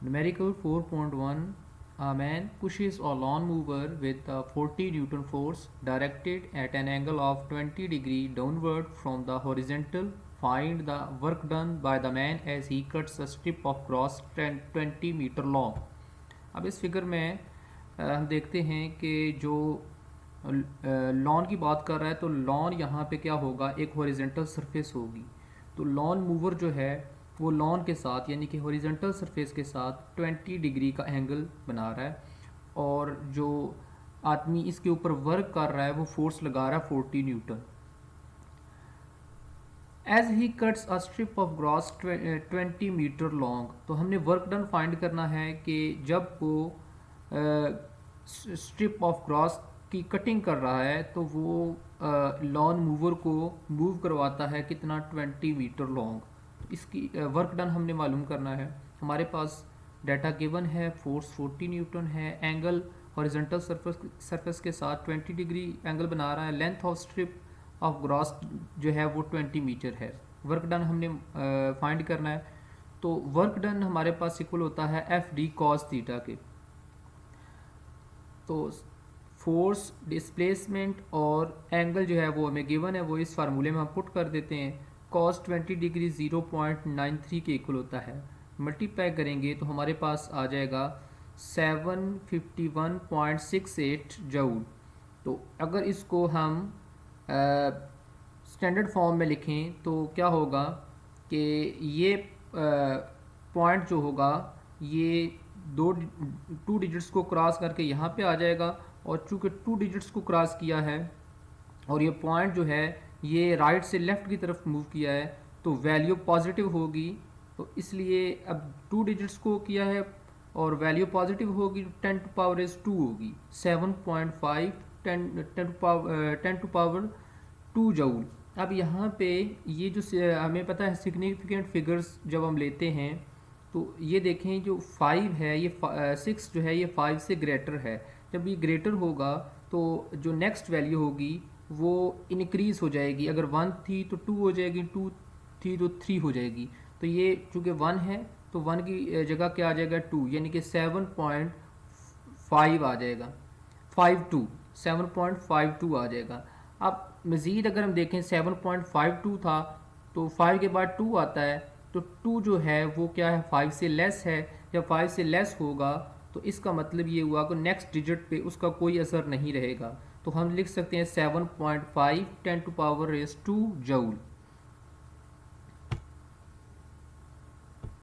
Numerical 4.1. A man pushes a lawn mower with a 40 Newton force directed at an angle of 20 degree downward from the horizontal. Find the work done by the man as he cuts a strip of grass 20 metre long. अब इस figure में हम देखते हैं कि जो lawn की बात कर रहा है तो लॉन यहाँ पे क्या होगा, एक हॉरिजेंटल सरफेस होगी। तो लॉन मूवर जो है वो लॉन के साथ यानी कि हॉरिजेंटल सरफेस के साथ 20 डिग्री का एंगल बना रहा है, और जो आदमी इसके ऊपर वर्क कर रहा है वो फोर्स लगा रहा है 40 newton. As he cuts a strip of grass 20 metre long. तो हमने वर्क डन फाइंड करना है कि जब वो स्ट्रिप ऑफ ग्रास की कटिंग कर रहा है तो वो लॉन मूवर को मूव करवाता है कितना, 20 मीटर लॉन्ग। इसकी वर्क डन हमने मालूम करना है। हमारे पास डाटा गिवन है, फोर्स 40 न्यूटन है, एंगल हॉरिजॉन्टल सरफेस के साथ 20 डिग्री एंगल बना रहा है, length of strip of grass जो है वो 20 मीटर है। वर्क डन हमने फाइंड करना है। तो वर्क डन हमारे पास इक्वल होता है एफ डी कॉस थीटा के। तो फोर्स, डिस्प्लेसमेंट और एंगल जो है वो हमें गिवन है, वो इस फार्मूले में हम पुट कर देते हैं। कॉस 20 डिग्री 0.93 के इक्वल होता है। मल्टीप्लाई करेंगे तो हमारे पास आ जाएगा 751.68 जूल। तो अगर इसको हम स्टैंडर्ड फॉर्म में लिखें तो क्या होगा कि ये पॉइंट जो होगा ये दो 2 डिजिट्स को क्रॉस करके यहाँ पे आ जाएगा, और चूँकि 2 डिजिट्स को क्रॉस किया है और ये पॉइंट जो है ये राइट से लेफ़्ट की तरफ मूव किया है तो वैल्यू पॉजिटिव होगी। तो इसलिए अब 2 डिजिट्स को किया है और वैल्यू पॉजिटिव होगी, 10⁻²² होगी, 7.5 10⁻²2 जूल। अब यहाँ पे ये जो हमें पता है सिग्निफिकेंट फिगर्स जब हम लेते हैं तो ये देखें जो 5 है ये 6 जो है ये 5 से ग्रेटर है। जब ये ग्रेटर होगा तो जो नेक्स्ट वैल्यू होगी वो इंक्रीज़ हो जाएगी। अगर 1 थी तो 2 हो जाएगी, 2 थी तो 3 हो जाएगी। तो ये चूँकि 1 है तो 1 की जगह क्या आ जाएगा 2, यानी कि 7.5 आ जाएगा, 7.52 आ जाएगा। अब मज़ीद अगर हम देखें 7.52 था तो 5 के बाद 2 आता है, तो 2 जो है वो क्या है 5 से लेस है। जब 5 से लेस होगा तो इसका मतलब ये हुआ कि नेक्स्ट डिजिट पे उसका कोई असर नहीं रहेगा। तो हम लिख सकते हैं 7.5 10⁻² जूल।